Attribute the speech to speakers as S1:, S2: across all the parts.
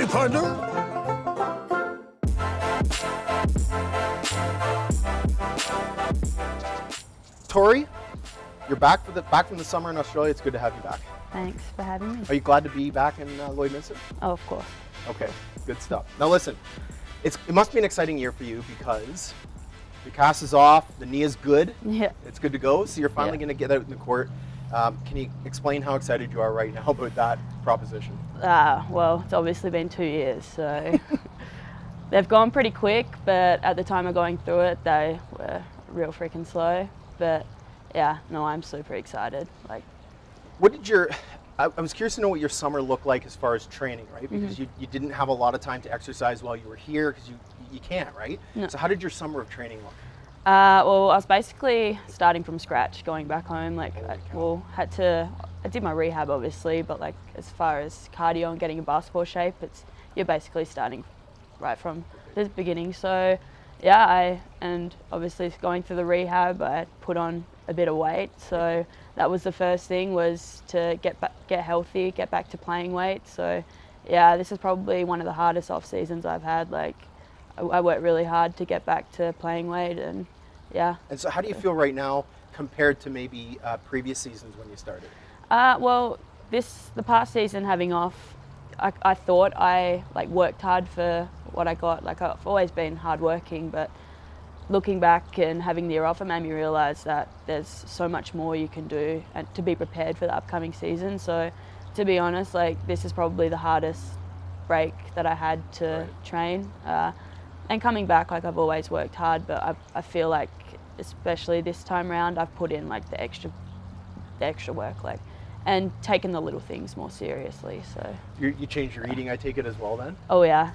S1: Howdy, partner.
S2: Tori, you're back from the summer in Australia. It's good to have you back.
S3: Thanks for having me.
S2: Are you glad to be back in Lloydminster?
S3: Oh, of course.
S2: Okay, good stuff. Now listen, it must be an exciting year for you because your cast is off, the knee is good.
S3: Yeah.
S2: It's good to go, so you're finally going to get out in the court. Can you explain how excited you are right now about that proposition?
S3: Well, it's obviously been 2 years, so they've gone pretty quick, but at the time of going through it, they were real freaking slow. But yeah, no, I'm super excited. Like,
S2: what did I was curious to know what your summer looked like as far as training, right? Because you didn't have a lot of time to exercise while you were here because you can't, right?
S3: No.
S2: So how did your summer of training look?
S3: Well, I was basically starting from scratch, going back home. Like, I did my rehab obviously, but like as far as cardio and getting in basketball shape, you're basically starting right from the beginning. So yeah, and obviously going through the rehab, I put on a bit of weight. So that was the first thing, was to get healthy, get back to playing weight. So yeah, this is probably one of the hardest off seasons I've had. Like, I worked really hard to get back to playing weight, and yeah.
S2: And so how do you feel right now compared to maybe previous seasons when you started?
S3: Well, the past season having off, I thought I worked hard for what I got. Like, I've always been hardworking, but looking back and having the year off, it made me realise that there's so much more you can do and to be prepared for the upcoming season. So to be honest, like, this is probably the hardest break that I had to train. And coming back, like, I've always worked hard, but I feel like, especially this time around, I've put in like the extra work, like, and taken the little things more seriously. So
S2: you changed your eating, I take it, as well then?
S3: Oh yeah,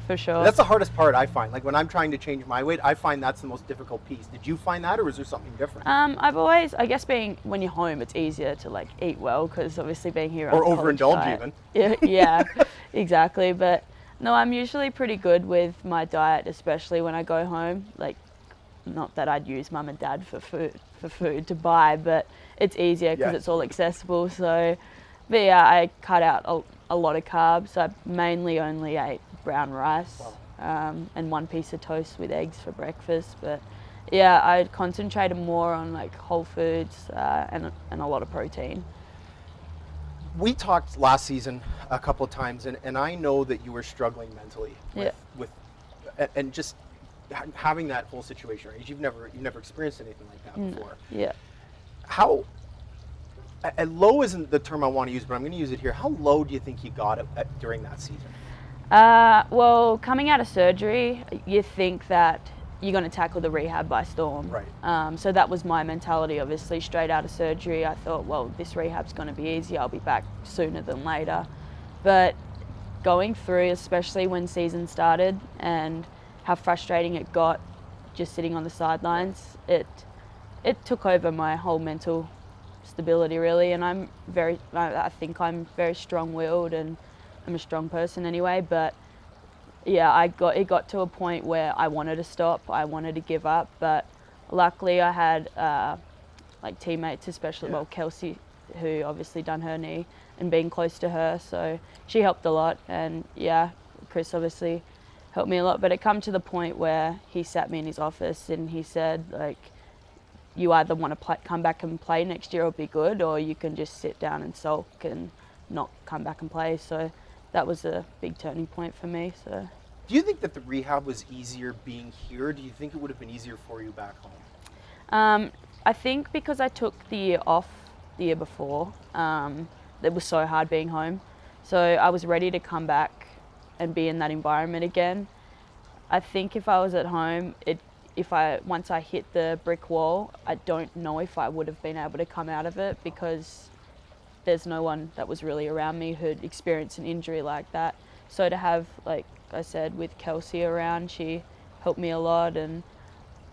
S3: for sure.
S2: That's the hardest part, I find. Like, when I'm trying to change my weight, I find that's the most difficult piece. Did you find that, or was there something different?
S3: I've always, I guess, when you're home, it's easier to like eat well, because obviously being here
S2: or overindulge even.
S3: Yeah, exactly. But no, I'm usually pretty good with my diet, especially when I go home. Like, not that I'd use mum and dad for food to buy, but it's easier because it's all accessible. So, but yeah, I cut out a lot of carbs. I mainly only ate brown rice and one piece of toast with eggs for breakfast. But yeah, I concentrated more on like whole foods and a lot of protein.
S2: We talked last season a couple of times, and I know that you were struggling mentally with and just having that whole situation, right? You've never experienced anything like that before.
S3: Yeah.
S2: How low isn't the term I want to use, but I'm going to use it here. How low do you think you got during that season?
S3: Well, coming out of surgery, you think that you're going to tackle the rehab by storm.
S2: Right.
S3: So that was my mentality, obviously. Straight out of surgery, I thought, well, this rehab's going to be easy. I'll be back sooner than later. But going through, especially when season started, and how frustrating it got just sitting on the sidelines, it took over my whole mental stability, really. And I think I'm very strong-willed, and I'm a strong person anyway. But yeah, it got to a point where I wanted to stop, I wanted to give up. But luckily I had like teammates, especially Kelsey, who obviously done her knee, and being close to her, so she helped a lot. And yeah, Chris obviously helped me a lot. But it come to the point where he sat me in his office and he said, like, you either want to come back and play next year or be good, or you can just sit down and sulk and not come back and play. So that was a big turning point for me. So,
S2: do you think that the rehab was easier being here? Do you think it would have been easier for you back home?
S3: I think because I took the year off the year before, it was so hard being home. So I was ready to come back and be in that environment again. I think if I was at home, once I hit the brick wall, I don't know if I would have been able to come out of it, because there's no one that was really around me who'd experienced an injury like that. So to have, like I said, with Kelsey around, she helped me a lot. And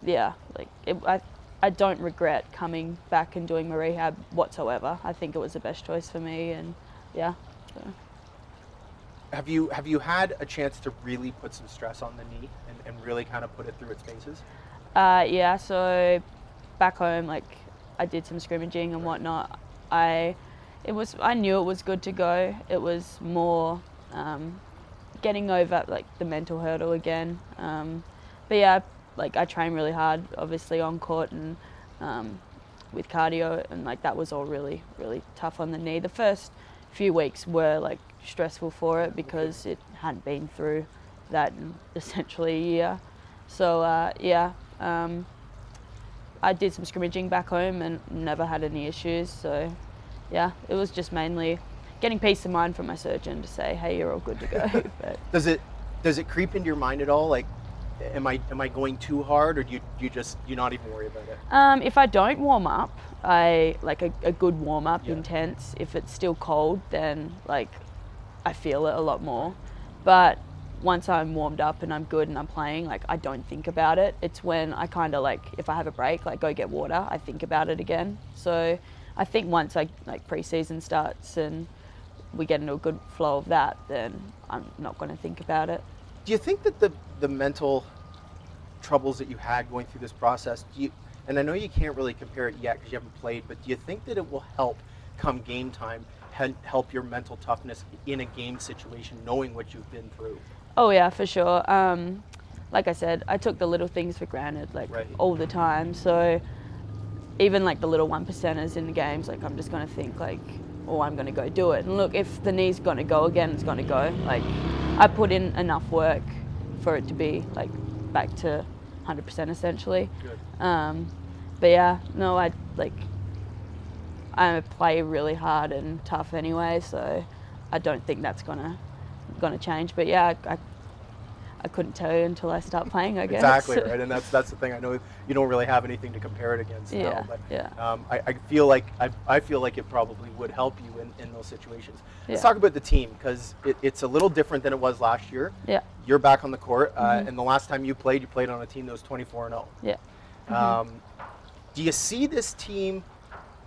S3: yeah, I don't regret coming back and doing my rehab whatsoever. I think it was the best choice for me, and yeah. So.
S2: Have you had a chance to really put some stress on the knee and really kind of put it through its paces?
S3: Yeah, so back home, like, I did some scrimmaging and whatnot. I knew it was good to go. It was more getting over like the mental hurdle again. But yeah, like I train really hard, obviously on court and with cardio, and like that was all really, really tough on the knee. The first few weeks were like stressful for it because it hadn't been through that in essentially a year. So I did some scrimmaging back home and never had any issues. So yeah, it was just mainly getting peace of mind from my surgeon to say, hey, you're all good to go. But
S2: Does it creep into your mind at all? Like, am I going too hard, or do you not even worry about it?
S3: If I don't warm up, I like a good warm up,
S2: Yeah.
S3: intense. If it's still cold, then like I feel it a lot more. But once I'm warmed up and I'm good and I'm playing, like I don't think about it. It's when I kind of like, if I have a break, like go get water, I think about it again. So I think once like pre-season starts and we get into a good flow of that, then I'm not going to think about it.
S2: Do you think that the mental troubles that you had going through this process, and I know you can't really compare it yet because you haven't played, but do you think that it will help come game time, help your mental toughness in a game situation, knowing what you've been through?
S3: Oh yeah, for sure. Like I said, I took the little things for granted, like
S2: Right.
S3: all the time. So even like the little 1%ers in the games, like I'm just going to think like, oh, I'm going to go do it. And look, if the knee's going to go again, it's going to go. Like I put in enough work for it to be like back to 100% essentially.
S2: Good.
S3: But yeah, no, I play really hard and tough anyway, so I don't think that's gonna change. But yeah, I couldn't tell you until I start playing, I guess.
S2: Exactly, right, and that's the thing. I know you don't really have anything to compare it against
S3: Yeah,
S2: now, but
S3: yeah.
S2: I feel like it probably would help you in those situations. Let's
S3: Yeah.
S2: talk about the team, because it's a little different than it was last year.
S3: Yeah.
S2: You're back on the court, and the last time you played on a team that was 24-0.
S3: Yeah.
S2: Do you see this team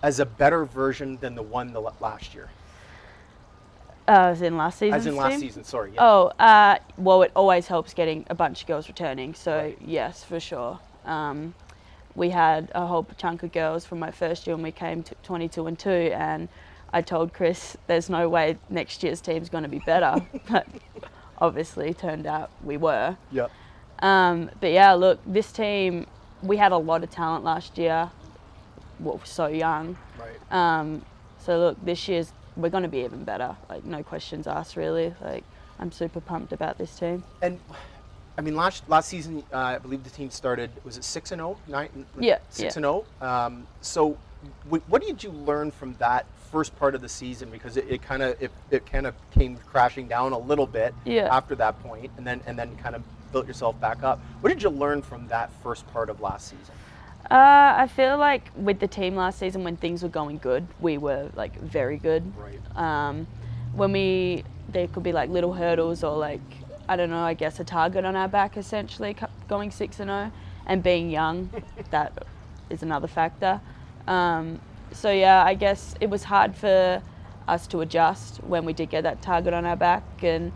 S2: as a better version than the one last year?
S3: As in last season.
S2: As in last season, sorry. Yeah.
S3: Oh, well, it always helps getting a bunch of girls returning. So
S2: Right.
S3: yes, for sure. We had a whole chunk of girls from my first year, and we came to 22-2, and I told Chris, "There's no way next year's team's going to be better," but obviously turned out we were.
S2: Yep.
S3: But yeah, look, this team, we had a lot of talent last year. We're so young.
S2: Right.
S3: So look, this year's we're going to be even better. Like no questions asked, really. Like I'm super pumped about this team.
S2: And I mean, last season, I believe the team started. Was it 6-0?
S3: Yeah.
S2: 6-0. So, what did you learn from that first part of the season? Because it kind of came crashing down a little bit after that point, and then kind of built yourself back up. What did you learn from that first part of last season?
S3: I feel like with the team last season, when things were going good, we were like very good.
S2: Right.
S3: When there could be like little hurdles or like, I don't know, I guess a target on our back essentially, going 6-0 and being young, that is another factor. So yeah, I guess it was hard for us to adjust when we did get that target on our back. And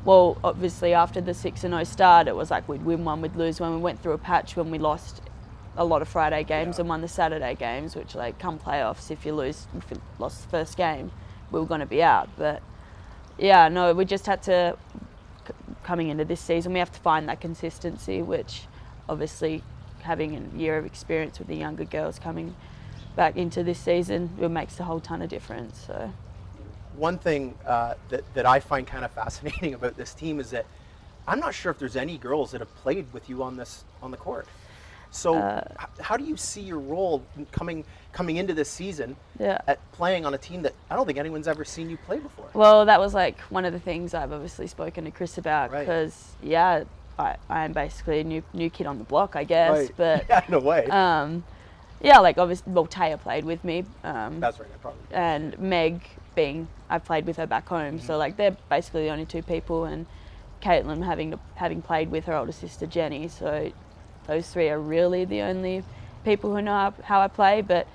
S3: well, obviously after the 6-0 start, it was like we'd win one, we'd lose one. We went through a patch when we lost a lot of Friday games and won the Saturday games, which like come playoffs, if you lost the first game, we were going to be out. But yeah, no, we just had to, coming into this season, we have to find that consistency, which obviously having a year of experience with the younger girls coming back into this season, it makes a whole ton of difference. So
S2: one thing that I find kind of fascinating about this team is that I'm not sure if there's any girls that have played with you on the court. So how do you see your role coming into this season at playing on a team that I don't think anyone's ever seen you play before?
S3: Well, that was like one of the things I've obviously spoken to Chris about,
S2: Right.
S3: because I am basically a new kid on the block, I guess.
S2: Right.
S3: But
S2: yeah, in a way.
S3: like obviously, well, Taya played with me.
S2: That's right. I probably did.
S3: And Meg I've played with her back home, so like they're basically the only two people, and Caitlin having played with her older sister Jenny, so those three are really the only people who know how I play. But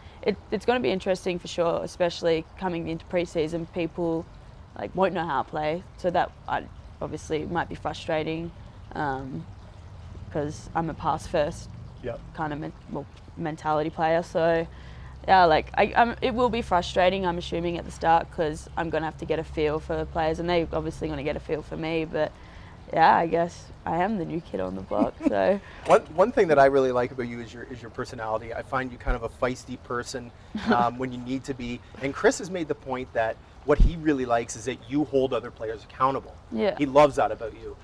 S3: it's going to be interesting for sure, especially coming into pre-season. People like won't know how I play, so that obviously might be frustrating because I'm a pass first
S2: Yep.
S3: kind of mentality player. So yeah, like it will be frustrating, I'm assuming, at the start, because I'm going to have to get a feel for the players, and they're obviously going to get a feel for me. But yeah, I guess I am the new kid on the block. So
S2: one thing that I really like about you is your personality. I find you kind of a feisty person when you need to be. And Chris has made the point that what he really likes is that you hold other players accountable.
S3: Yeah.
S2: He loves that about you.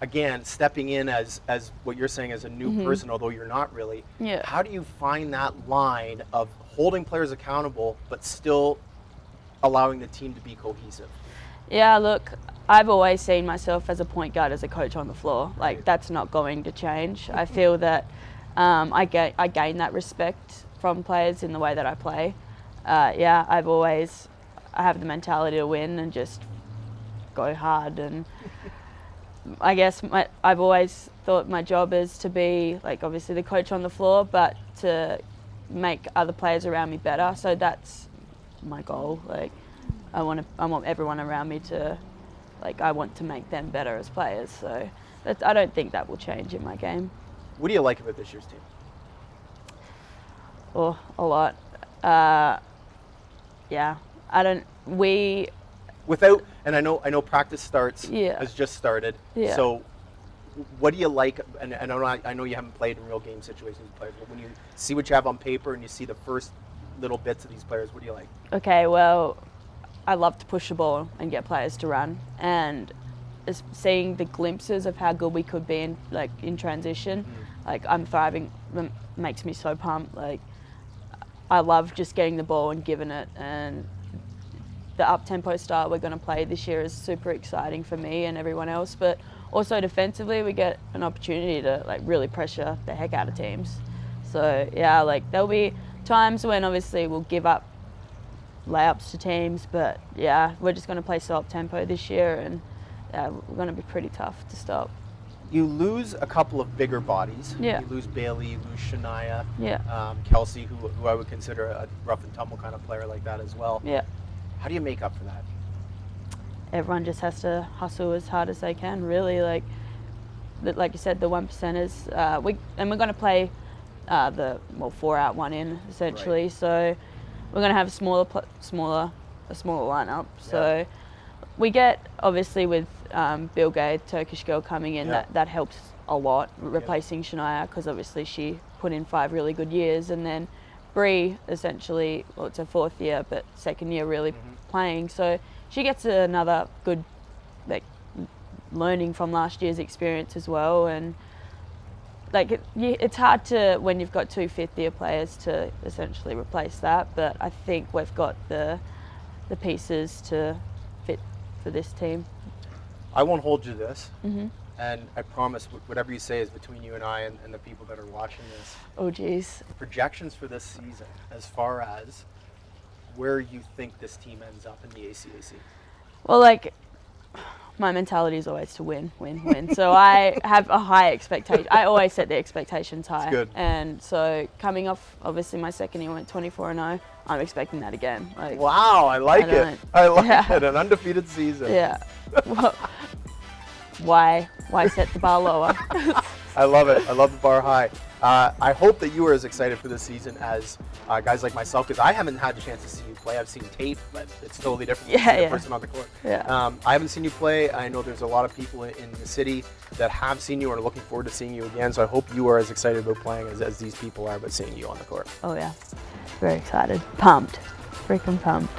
S2: Again, stepping in as what you're saying as a new person, although you're not really.
S3: Yeah.
S2: How do you find that line of holding players accountable but still allowing the team to be cohesive?
S3: Yeah, look, I've always seen myself as a point guard, as a coach on the floor. Like, that's not going to change. I feel that I gain that respect from players in the way that I play. Yeah, I have the mentality to win and just go hard. And I guess I've always thought my job is to be, like, obviously the coach on the floor, but to make other players around me better. So that's my goal. Like, I want everyone around me to, like, I want to make them better as players. So I don't think that will change in my game.
S2: What do you like about this year's team?
S3: Oh, a lot. Yeah,
S2: Without, and I know practice starts,
S3: Yeah.
S2: has just started.
S3: Yeah.
S2: So what do you like, and I know you haven't played in real game situations with players, but when you see what you have on paper and you see the first little bits of these players, what do you like?
S3: Okay, well, I love to push the ball and get players to run, and seeing the glimpses of how good we could be in transition, like, I'm thriving, makes me so pumped. Like, I love just getting the ball and giving it, and the up-tempo style we're going to play this year is super exciting for me and everyone else. But also defensively, we get an opportunity to, like, really pressure the heck out of teams. So yeah, like, there'll be times when obviously we'll give up layups to teams, but yeah, we're just going to play so up-tempo this year, and yeah, we're going to be pretty tough to stop.
S2: You lose a couple of bigger bodies.
S3: Yeah.
S2: You lose Bailey, you lose Shania,
S3: Yeah.
S2: Kelsey, who I would consider a rough and tumble kind of player like that as well.
S3: Yeah.
S2: How do you make up for that?
S3: Everyone just has to hustle as hard as they can, really. Like you said, the 1%ers. We're going to play 4 out, 1 in, essentially.
S2: Right.
S3: So we're going to have a smaller lineup. So we get, obviously, with Bill Gay, Turkish girl, coming in, that helps a lot, replacing Shania, because obviously she put in 5 really good years, and then Bree, essentially, well, it's her 4th year, but 2nd year really playing. So she gets another good, like, learning from last year's experience as well. And like, it's hard to, when you've got 2 5th-year players, to essentially replace that. But I think we've got the pieces to fit for this team.
S2: I won't hold you to this. And I promise whatever you say is between you and I and the people that are watching this.
S3: Oh, geez.
S2: Projections for this season, as far as where you think this team ends up in the ACAC.
S3: Well, like, my mentality is always to win. So I have a high expectation. I always set the expectations high.
S2: That's good.
S3: And so coming off, obviously, my 2nd year went 24-0. I'm expecting that again. Like,
S2: Wow, I like it. I like it. An undefeated season.
S3: Yeah. Well, why set the bar lower?
S2: I love it. I love the bar high. I hope that you are as excited for this season as guys like myself, because I haven't had the chance to see you play. I've seen tape, but it's totally different than seeing a person on the court.
S3: Yeah.
S2: I haven't seen you play. I know there's a lot of people in the city that have seen you and are looking forward to seeing you again. So I hope you are as excited about playing as these people are about seeing you on the court.
S3: Oh, yeah. Very excited. Pumped. Freaking pumped.